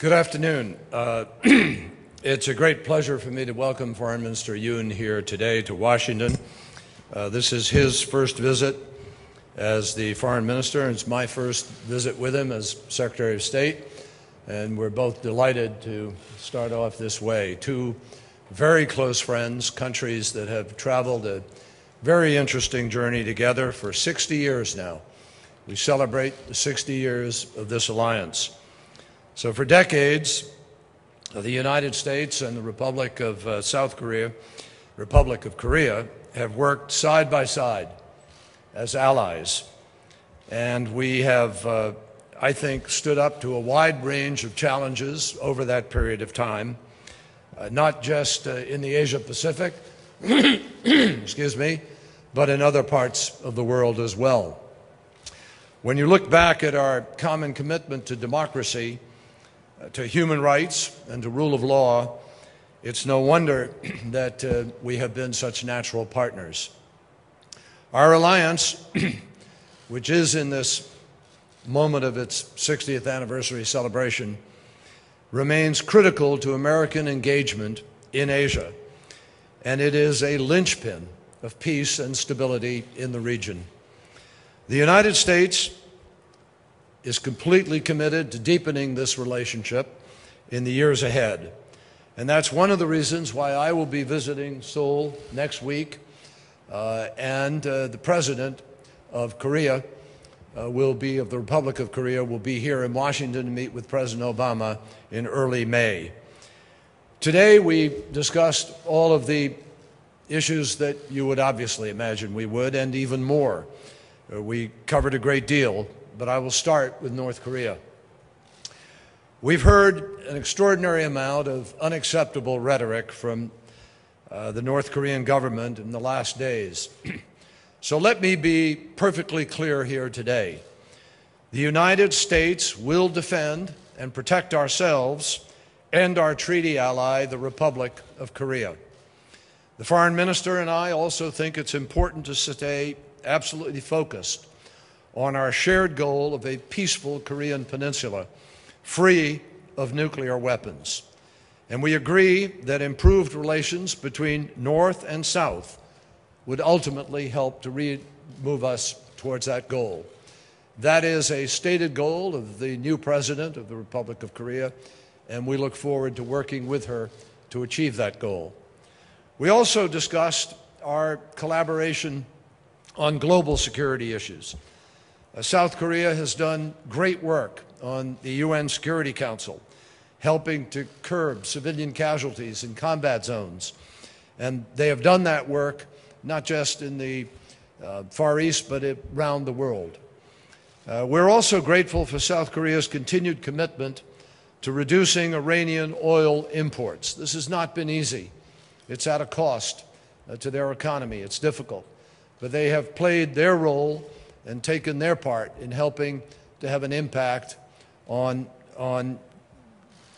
Good afternoon. It's a great pleasure for me to welcome Foreign Minister Yoon here today to Washington. This is his first visit as the Foreign Minister, and it's my first visit with him as Secretary of State, and we're both delighted to start off this way. Two very close friends, countries that have traveled a very interesting journey together for 60 years now. We celebrate the 60 years of this alliance. So for decades, the United States and the Republic of Korea, have worked side by side as allies. And we have, I think, stood up to a wide range of challenges over that period of time, not just in the Asia-Pacific, excuse me, but in other parts of the world as well. When you look back at our common commitment to democracy, to human rights, and to rule of law, it's no wonder that we have been such natural partners. Our alliance, which is in this moment of its 60th anniversary celebration, remains critical to American engagement in Asia, and it is a linchpin of peace and stability in the region. The United States is completely committed to deepening this relationship in the years ahead. And that's one of the reasons why I will be visiting Seoul next week, and the President of Korea of the Republic of Korea will be here in Washington to meet with President Obama in early May. Today we discussed all of the issues that you would obviously imagine we would, and even more. We covered a great deal, but I will start with North Korea. We've heard an extraordinary amount of unacceptable rhetoric from the North Korean government in the last days. So let me be perfectly clear here today. The United States will defend and protect ourselves and our treaty ally, the Republic of Korea. The Foreign Minister and I also think it's important to stay absolutely focused on our shared goal of a peaceful Korean peninsula, free of nuclear weapons. And we agree that improved relations between North and South would ultimately help to move us towards that goal. That is a stated goal of the new President of the Republic of Korea, and we look forward to working with her to achieve that goal. We also discussed our collaboration on global security issues. South Korea has done great work on the UN Security Council, helping to curb civilian casualties in combat zones. And they have done that work not just in the Far East, but around the world. We're also grateful for South Korea's continued commitment to reducing Iranian oil imports. This has not been easy. It's at a cost to their economy. It's difficult. But they have played their role and taken their part in helping to have an impact on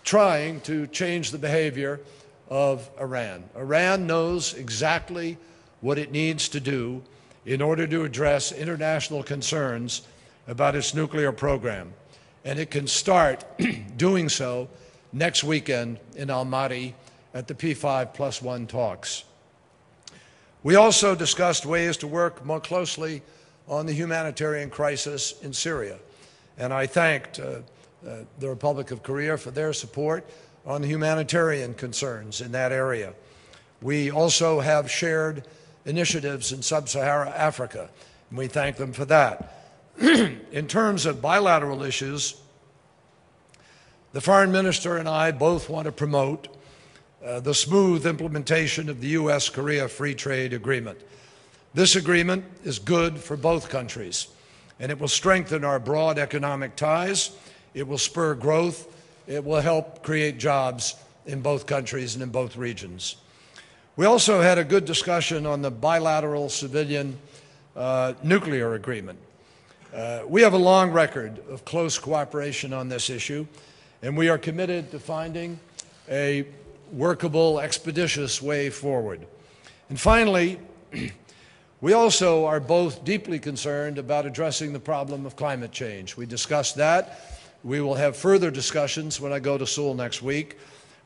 trying to change the behavior of Iran. Iran knows exactly what it needs to do in order to address international concerns about its nuclear program. And it can start doing so next weekend in Almaty at the P5+1 talks. We also discussed ways to work more closely on the humanitarian crisis in Syria. And I thanked the Republic of Korea for their support on the humanitarian concerns in that area. We also have shared initiatives in sub-Saharan Africa, and we thank them for that. In terms of bilateral issues, the Foreign Minister and I both want to promote the smooth implementation of the U.S.-Korea Free Trade Agreement. This agreement is good for both countries, and it will strengthen our broad economic ties, it will spur growth, it will help create jobs in both countries and in both regions. We also had a good discussion on the bilateral civilian nuclear agreement. We have a long record of close cooperation on this issue, and we are committed to finding a workable, expeditious way forward. And finally, we also are both deeply concerned about addressing the problem of climate change. We discussed that We will have further discussions when I go to Seoul next week.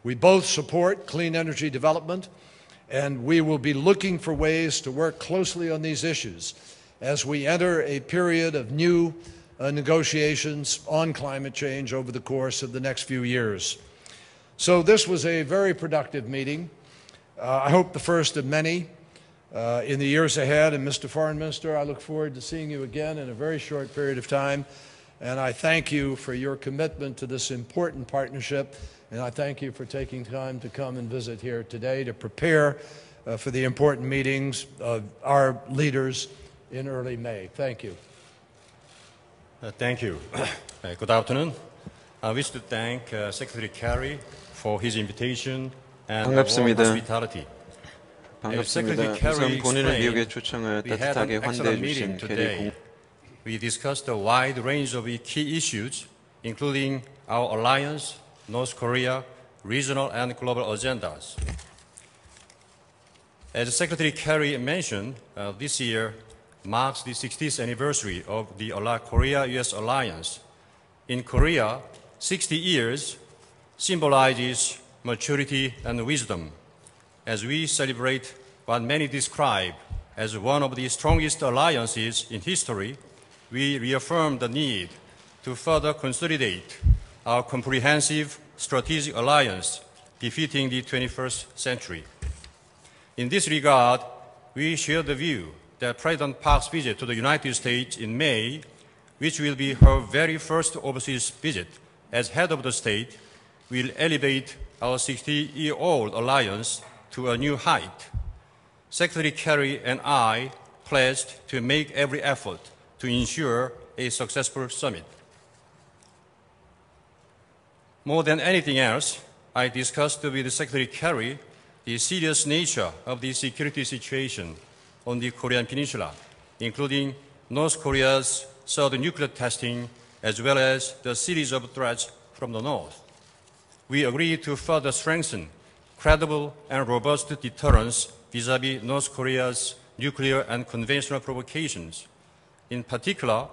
We both support clean energy development, and we will be looking for ways to work closely on these issues as we enter a period of new negotiations on climate change over the course of the next few years. So this was a very productive meeting. I hope the first of many in the years ahead. And Mr. Foreign Minister, I look forward to seeing you again in a very short period of time. And I thank you for your commitment to this important partnership. And I thank you for taking time to come and visit here today to prepare for the important meetings of our leaders in early May. Thank you. Thank you. Good afternoon. I wish to thank Secretary Kerry for his invitation and warm hospitality. 반갑습니다. 우선 본인을 미국의 초청을 따뜻하게 환대해 주신 캐리 공. We discussed a wide range of key issues, including our alliance, North Korea, regional and global agendas. As Secretary Kerry mentioned, this year marks the 60th anniversary of the Korea-US alliance. In Korea, 60 years symbolizes maturity and wisdom. As we celebrate what many describe as one of the strongest alliances in history, we reaffirm the need to further consolidate our comprehensive strategic alliance befitting the 21st century. In this regard, we share the view that President Park's visit to the United States in May, which will be her very first overseas visit as head of the state, will elevate our 60-year-old alliance to a new height. Secretary Kerry and I pledged to make every effort to ensure a successful summit. More than anything else, I discussed with Secretary Kerry the serious nature of the security situation on the Korean Peninsula, including North Korea's third nuclear testing, as well as the series of threats from the North. We agreed to further strengthen credible and robust deterrence vis-à-vis North Korea's nuclear and conventional provocations. In particular,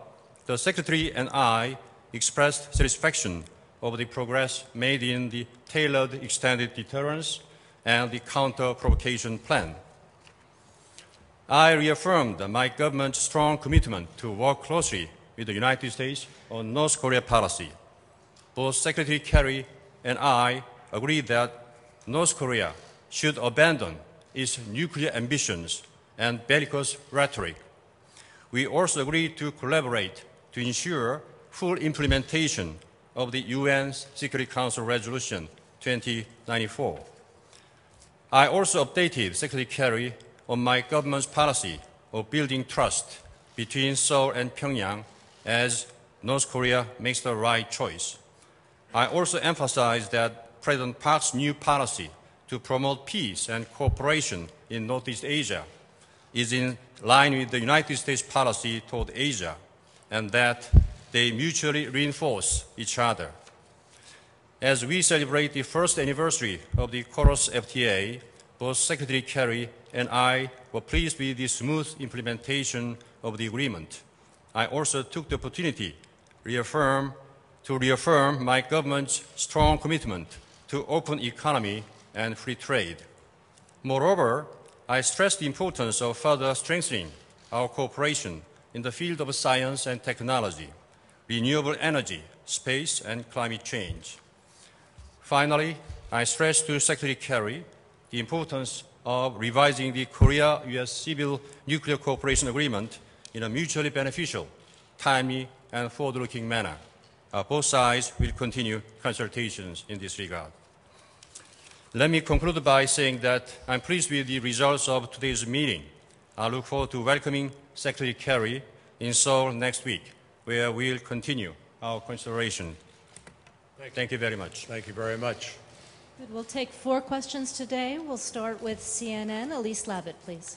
the Secretary and I expressed satisfaction over the progress made in the tailored extended deterrence and the counter-provocation plan. I reaffirmed my government's strong commitment to work closely with the United States on North Korea policy. Both Secretary Kerry and I agreed that North Korea should abandon its nuclear ambitions and bellicose rhetoric. We also agreed to collaborate to ensure full implementation of the UN's Security Council Resolution 2094. I also updated Secretary Kerry on my government's policy of building trust between Seoul and Pyongyang as North Korea makes the right choice. I also emphasized that President Park's new policy to promote peace and cooperation in Northeast Asia is in line with the United States policy toward Asia, and that they mutually reinforce each other. As we celebrate the first anniversary of the KOROS FTA, both Secretary Kerry and I were pleased with the smooth implementation of the agreement. I also took the opportunity to reaffirm my government's strong commitment to open economy and free trade. Moreover, I stressed the importance of further strengthening our cooperation in the field of science and technology, renewable energy, space, and climate change. Finally, I stressed to Secretary Kerry the importance of revising the Korea-US Civil Nuclear Cooperation Agreement in a mutually beneficial, timely, and forward-looking manner. Both sides will continue consultations in this regard. Let me conclude by saying that I'm pleased with the results of today's meeting. I look forward to welcoming Secretary Kerry in Seoul next week, where we'll continue our consideration. Thank you very much. Thank you very much. Good. We'll take 4 questions today. We'll start with CNN. Elise Labott, please.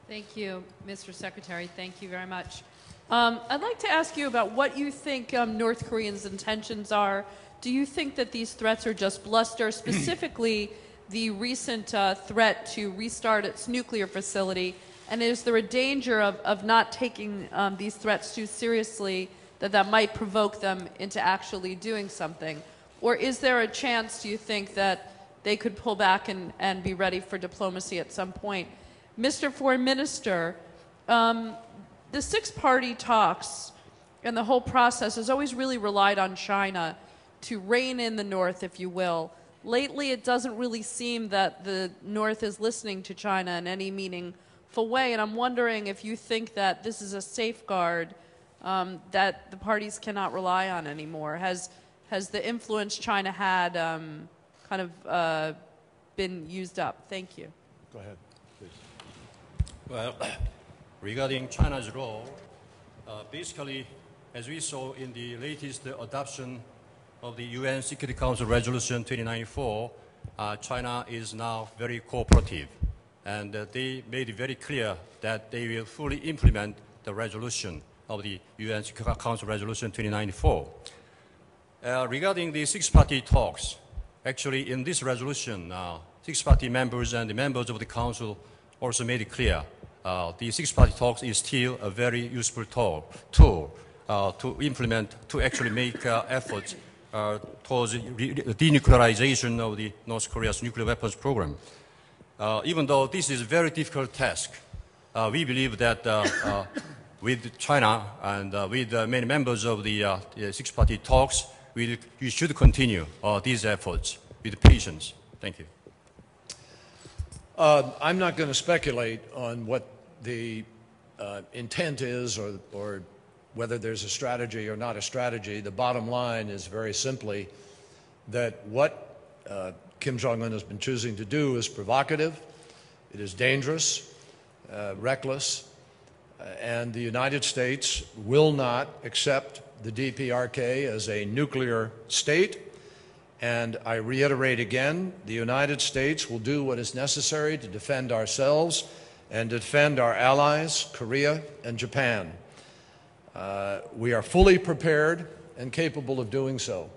Thank you, Mr. Secretary. Thank you very much. I'd like to ask you about what you think North Koreans' intentions are. Do you think that these threats are just bluster, specifically the recent threat to restart its nuclear facility? And is there a danger of not taking these threats too seriously that might provoke them into actually doing something? Or is there a chance, do you think, that they could pull back and be ready for diplomacy at some point? Mr. Foreign Minister, the six-party talks and the whole process has always really relied on China to rein in the North, if you will. Lately, it doesn't really seem that the North is listening to China in any meaningful way, and I'm wondering if you think that this is a safeguard that the parties cannot rely on anymore. Has the influence China had been used up? Thank you. Go ahead, please. Well, regarding China's role, basically, as we saw in the latest adoption of the UN Security Council Resolution 2094, China is now very cooperative. And they made it very clear that they will fully implement the resolution of the UN Security Council Resolution 2094. Regarding the six-party talks, actually in this resolution, six-party members and the members of the Council also made it clear the six-party talks is still a very useful tool to implement, to actually make efforts towards the denuclearization of the North Korea's nuclear weapons program. Even though this is a very difficult task, we believe that with China and with many members of the six-party talks, we should continue these efforts with patience. Thank you. I'm not going to speculate on what the intent is or whether there's a strategy or not a strategy. The bottom line is very simply that what Kim Jong-un has been choosing to do is provocative, it is dangerous, reckless, and the United States will not accept the DPRK as a nuclear state. And I reiterate again, the United States will do what is necessary to defend ourselves and defend our allies, Korea and Japan. We are fully prepared and capable of doing so.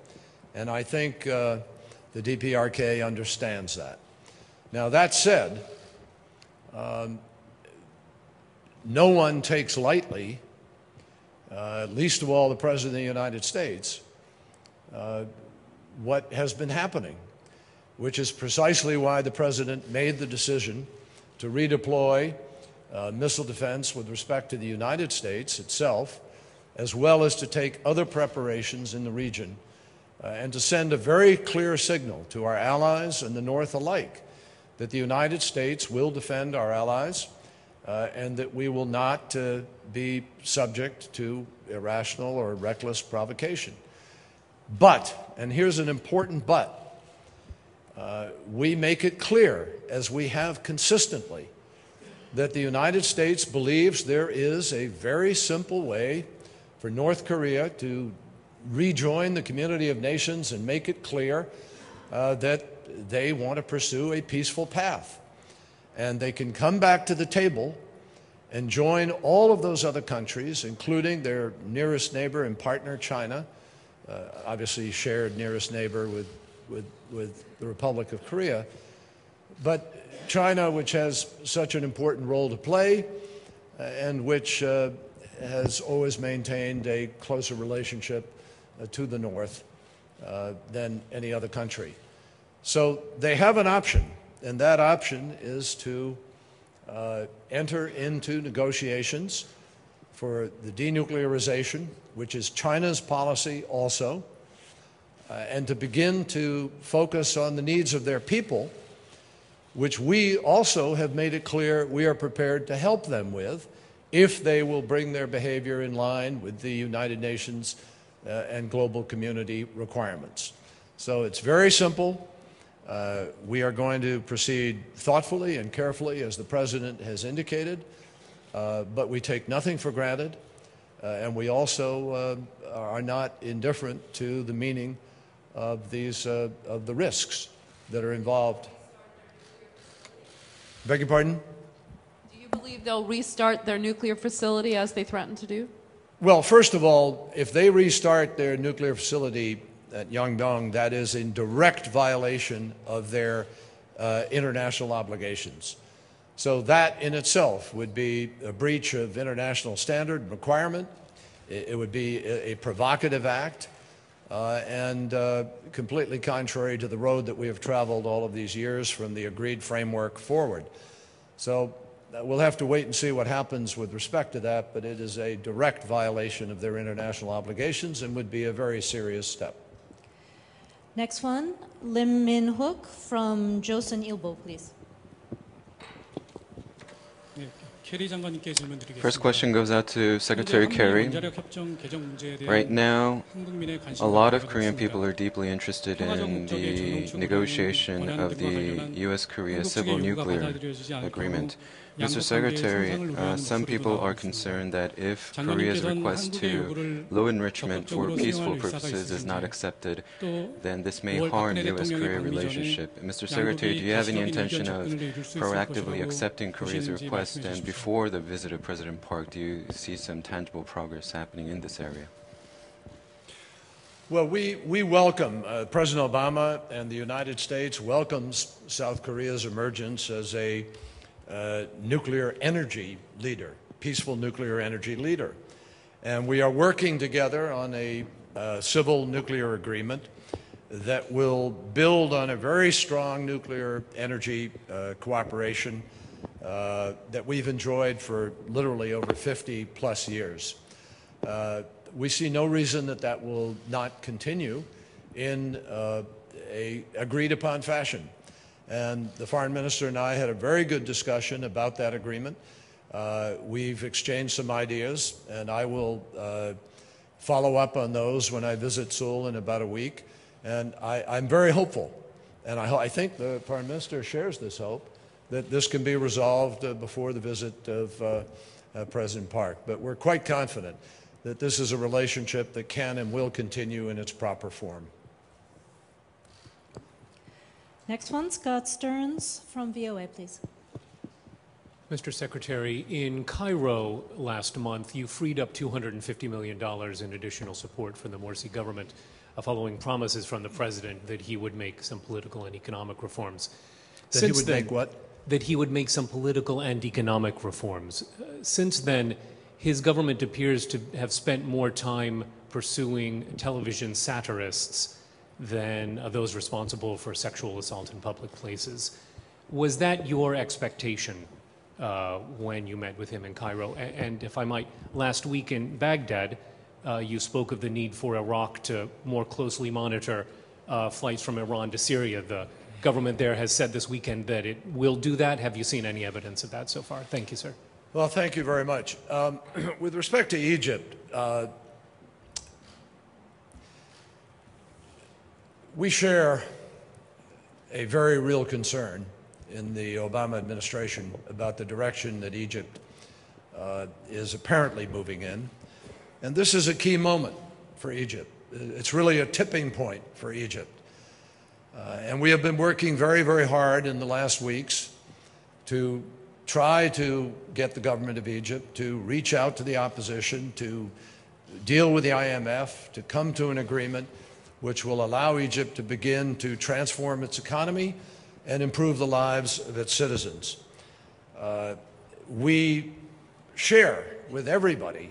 And I think the DPRK understands that. Now, that said, no one takes lightly, least of all the President of the United States, what has been happening, which is precisely why the President made the decision to redeploy missile defense with respect to the United States itself, as well as to take other preparations in the region, and to send a very clear signal to our allies and the North alike that the United States will defend our allies and that we will not be subject to irrational or reckless provocation. But, and here's an important but, we make it clear, as we have consistently, that the United States believes there is a very simple way for North Korea to rejoin the community of nations and make it clear that they want to pursue a peaceful path. And they can come back to the table and join all of those other countries, including their nearest neighbor and partner, China, obviously shared nearest neighbor with the Republic of Korea. But China, which has such an important role to play and which has always maintained a closer relationship to the North than any other country. So they have an option, and that option is to enter into negotiations for the denuclearization, which is China's policy also, and to begin to focus on the needs of their people, which we also have made it clear we are prepared to help them with if they will bring their behavior in line with the United Nations and global community requirements. So it's very simple. We are going to proceed thoughtfully and carefully, as the President has indicated, but we take nothing for granted, and we also are not indifferent to the meaning of these of the risks that are involved. Beg your pardon? Do you believe they'll restart their nuclear facility as they threatened to do? Well, first of all, if they restart their nuclear facility at Yangdong, that is in direct violation of their international obligations. So that in itself would be a breach of international standard requirement, It would be a provocative act and completely contrary to the road that we have traveled all of these years from the agreed framework forward. So we'll have to wait and see what happens with respect to that, but it is a direct violation of their international obligations and would be a very serious step. Next one, Lim Min Hook from Joseon Ilbo, please. First question goes out to Secretary Kerry. Right now, a lot of Korean people are deeply interested in the negotiation of the U.S.-Korea civil nuclear agreement. Mr. Secretary, some people are concerned that if Korea's request to low enrichment for peaceful purposes is not accepted, then this may harm U.S.-Korea relationship. Mr. Secretary, do you have any intention of proactively accepting Korea's request? And before the visit of President Park, do you see some tangible progress happening in this area? Well, we welcome, President Obama and the United States welcomes South Korea's emergence as a nuclear energy leader, peaceful nuclear energy leader. And we are working together on a civil nuclear agreement that will build on a very strong nuclear energy cooperation that we've enjoyed for literally over 50 plus years. We see no reason that that will not continue in a agreed upon fashion. And the foreign minister and I had a very good discussion about that agreement. We've exchanged some ideas, and I will follow up on those when I visit Seoul in about a week. And I'm very hopeful, and I think the foreign minister shares this hope, that this can be resolved before the visit of President Park. But we're quite confident that this is a relationship that can and will continue in its proper form. Next one, Scott Stearns from VOA, please. Mr. Secretary, in Cairo last month, you freed up $250 million in additional support for the Morsi government, following promises from the president that he would make some political and economic reforms. That he would make what? That he would make some political and economic reforms. Since then, his government appears to have spent more time pursuing television satirists than those responsible for sexual assault in public places. Was that your expectation when you met with him in Cairo? And if I might, last week in Baghdad, you spoke of the need for Iraq to more closely monitor flights from Iran to Syria. The government there has said this weekend that it will do that. Have you seen any evidence of that so far? Thank you, sir. Well, thank you very much. With respect to Egypt, we share a very real concern in the Obama administration about the direction that Egypt is apparently moving in. And this is a key moment for Egypt. It's really a tipping point for Egypt. And we have been working very, very hard in the last weeks to try to get the government of Egypt to reach out to the opposition, to deal with the IMF, to come to an agreement which will allow Egypt to begin to transform its economy and improve the lives of its citizens. We share with everybody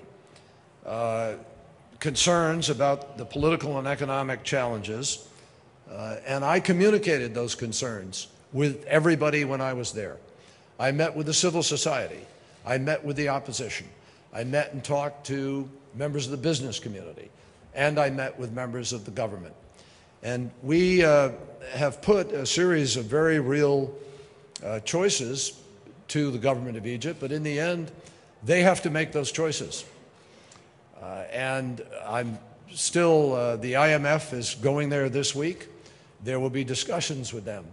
concerns about the political and economic challenges, and I communicated those concerns with everybody when I was there. I met with the civil society. I met with the opposition. I met and talked to members of the business community. And I met with members of the government. And we have put a series of very real choices to the government of Egypt, but in the end, they have to make those choices. And I'm still, the IMF is going there this week. There will be discussions with them.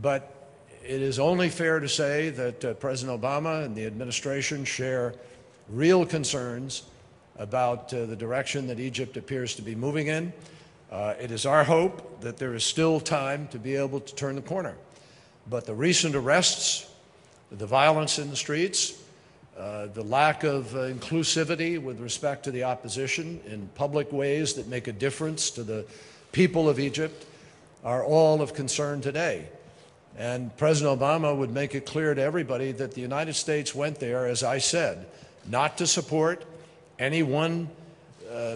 But it is only fair to say that President Obama and the administration share real concerns about the direction that Egypt appears to be moving in. It is our hope that there is still time to be able to turn the corner. But the recent arrests, the violence in the streets, the lack of inclusivity with respect to the opposition in public ways that make a difference to the people of Egypt are all of concern today. And President Obama would make it clear to everybody that the United States went there, as I said, not to support any one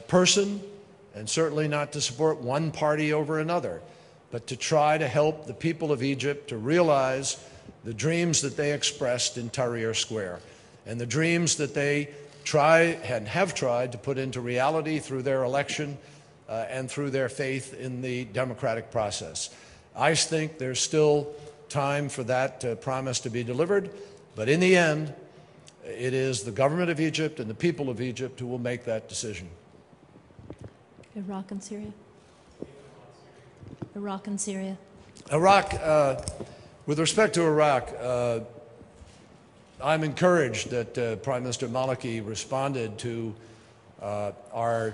person, and certainly not to support one party over another, but to try to help the people of Egypt to realize the dreams that they expressed in Tahrir Square, and the dreams that they try and have tried to put into reality through their election and through their faith in the democratic process. I think there's still time for that promise to be delivered, but in the end, it is the government of Egypt and the people of Egypt who will make that decision. Iraq and Syria. Iraq and Syria. Iraq, with respect to Iraq, I'm encouraged that Prime Minister Maliki responded to our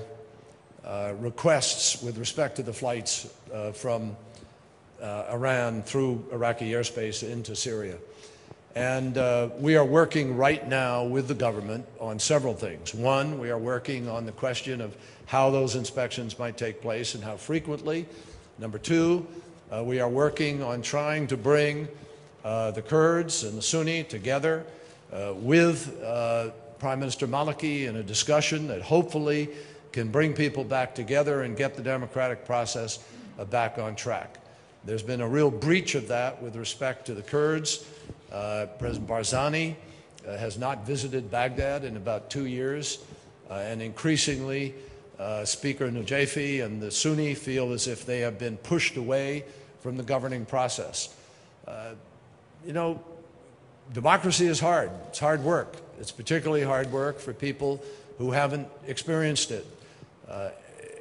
requests with respect to the flights from Iran through Iraqi airspace into Syria. And we are working right now with the government on several things. One, we are working on the question of how those inspections might take place and how frequently. Number two, we are working on trying to bring the Kurds and the Sunni together with Prime Minister Maliki in a discussion that hopefully can bring people back together and get the democratic process back on track. There's been a real breach of that with respect to the Kurds. President Barzani has not visited Baghdad in about 2 years, and increasingly Speaker Najafi and the Sunni feel as if they have been pushed away from the governing process. You know, democracy is hard. It's hard work. It's particularly hard work for people who haven't experienced it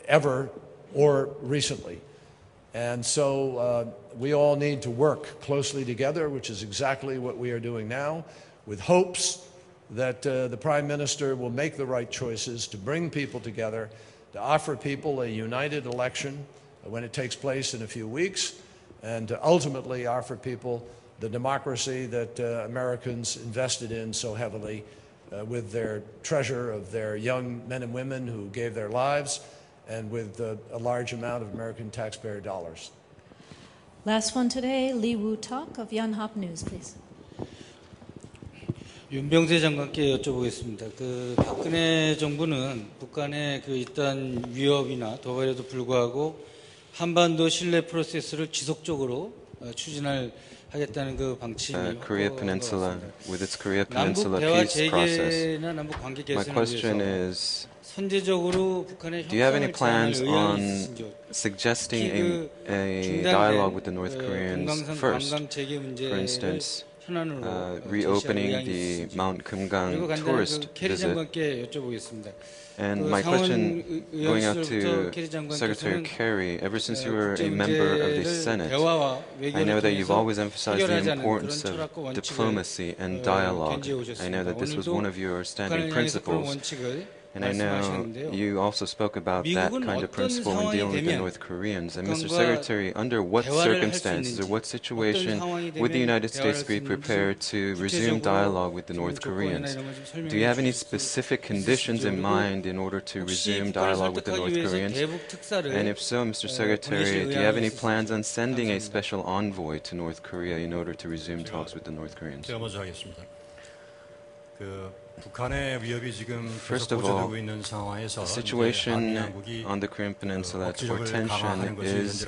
ever or recently. And so we all need to work closely together, which is exactly what we are doing now, with hopes that the Prime Minister will make the right choices to bring people together, to offer people a united election when it takes place in a few weeks, and to ultimately offer people the democracy that Americans invested in so heavily with their treasure of their young men and women who gave their lives, and with a large amount of American taxpayer dollars. Last one today, Lee Woo-tak of Yonhap News, please. 윤병세 장관께 여쭤보겠습니다. 그 박근혜 정부는 북한의 그 일단 위협이나 도발에도 불구하고 한반도 신뢰 프로세스를 지속적으로 추진할 하겠다는 그 방침이요. Korea Peninsula, with its Korea Peninsula peace process. My question is, do you have any plans on suggesting a dialogue with the North Koreans first? For instance, reopening the Mount Kumgang tourist visit. And my question going out to Secretary Kerry, ever since you were a member of the Senate, I know that you've always emphasized the importance of diplomacy and dialogue. I know that this was one of your standing principles. And I know you also spoke about that kind of principle when dealing with the North Koreans. And Mr. Secretary, under what circumstances or what situation would the United States be prepared to resume dialogue with the North Koreans? Do you have any specific conditions in mind in order to resume dialogue with the North Koreans? And if so, Mr. Secretary, do you have any plans on sending a special envoy to North Korea in order to resume talks with the North Koreans? First of all, the situation on the Korean Peninsula or tension is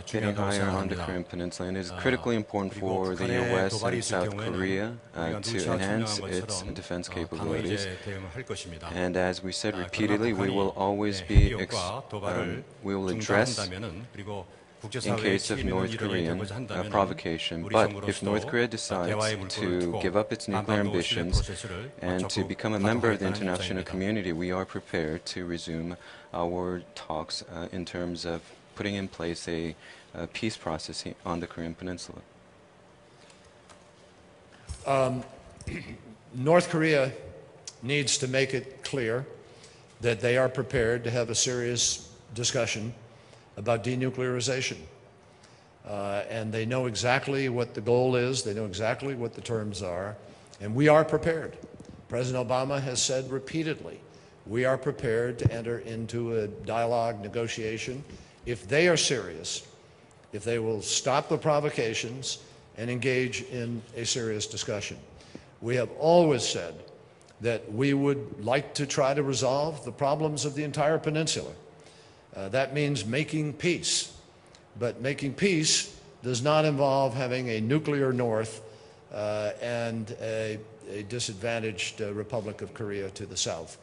getting higher on the Korean Peninsula, and it is critically important for the U.S. and South Korea to enhance its defense capabilities. And as we said repeatedly, we will always be we will address in case of North Korean provocation. But if North Korea decides to give up its nuclear ambitions and to become a member of the international community, we are prepared to resume our talks in terms of putting in place a peace process on the Korean Peninsula. North Korea needs to make it clear that they are prepared to have a serious discussion about denuclearization. And they know exactly what the goal is, they know exactly what the terms are, and we are prepared. President Obama has said repeatedly, we are prepared to enter into a dialogue, negotiation, if they are serious, if they will stop the provocations and engage in a serious discussion. We have always said that we would like to try to resolve the problems of the entire peninsula. That means making peace. But making peace does not involve having a nuclear North and a disadvantaged Republic of Korea to the south.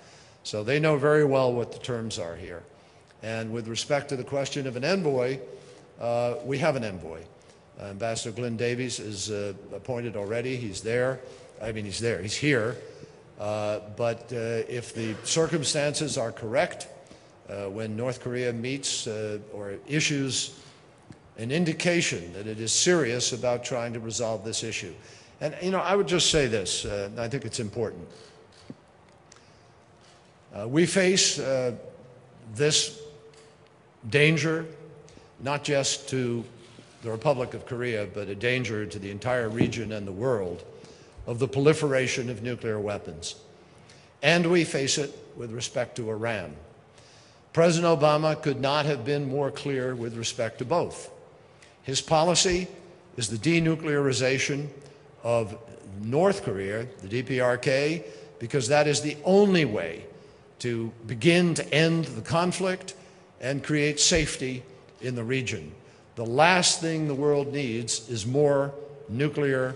So they know very well what the terms are here. And with respect to the question of an envoy, we have an envoy. Ambassador Glenn Davies is appointed already. He's there. I mean, he's there. He's here. But if the circumstances are correct, when North Korea meets or issues an indication that it is serious about trying to resolve this issue. And, you know, I would just say this. I think it's important. We face this danger not just to the Republic of Korea, but a danger to the entire region and the world of the proliferation of nuclear weapons. And we face it with respect to Iran. President Obama could not have been more clear with respect to both. His policy is the denuclearization of North Korea, the DPRK, because that is the only way to begin to end the conflict and create safety in the region. The last thing the world needs is more nuclear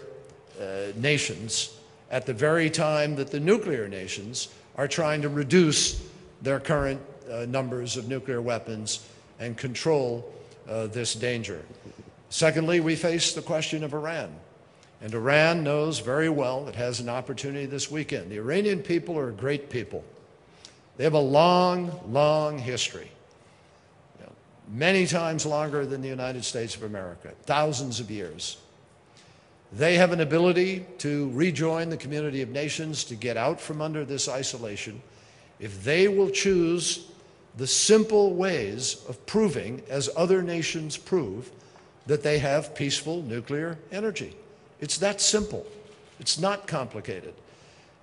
nations at the very time that the nuclear nations are trying to reduce their current numbers of nuclear weapons and control this danger. Secondly, we face the question of Iran. And Iran knows very well it has an opportunity this weekend. The Iranian people are a great people. They have a long, long history, many times longer than the United States of America, thousands of years. They have an ability to rejoin the community of nations, to get out from under this isolation, if they will choose the simple ways of proving, as other nations prove, that they have peaceful nuclear energy. It's that simple. It's not complicated.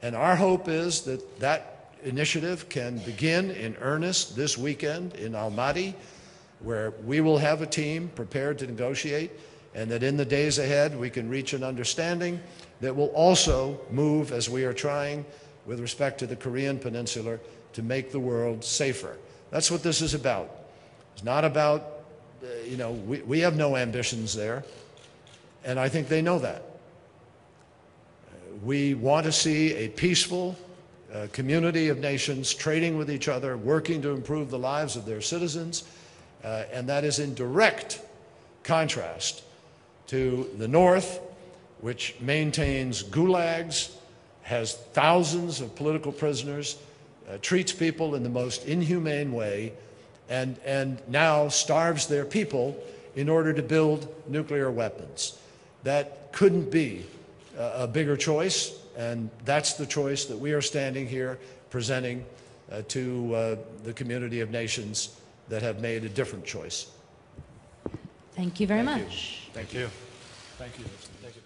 And our hope is that that initiative can begin in earnest this weekend in Almaty, where we will have a team prepared to negotiate, and that in the days ahead we can reach an understanding that will also move, as we are trying with respect to the Korean Peninsula, to make the world safer. That's what this is about. It's not about, we have no ambitions there, and I think they know that. We want to see a peaceful community of nations trading with each other, working to improve the lives of their citizens, and that is in direct contrast to the North, which maintains gulags, has thousands of political prisoners, treats people in the most inhumane way, and now starves their people in order to build nuclear weapons. That couldn't be a bigger choice, and that's the choice that we are standing here presenting to the community of nations that have made a different choice. Thank you very much. Thank you. Thank you. Thank you.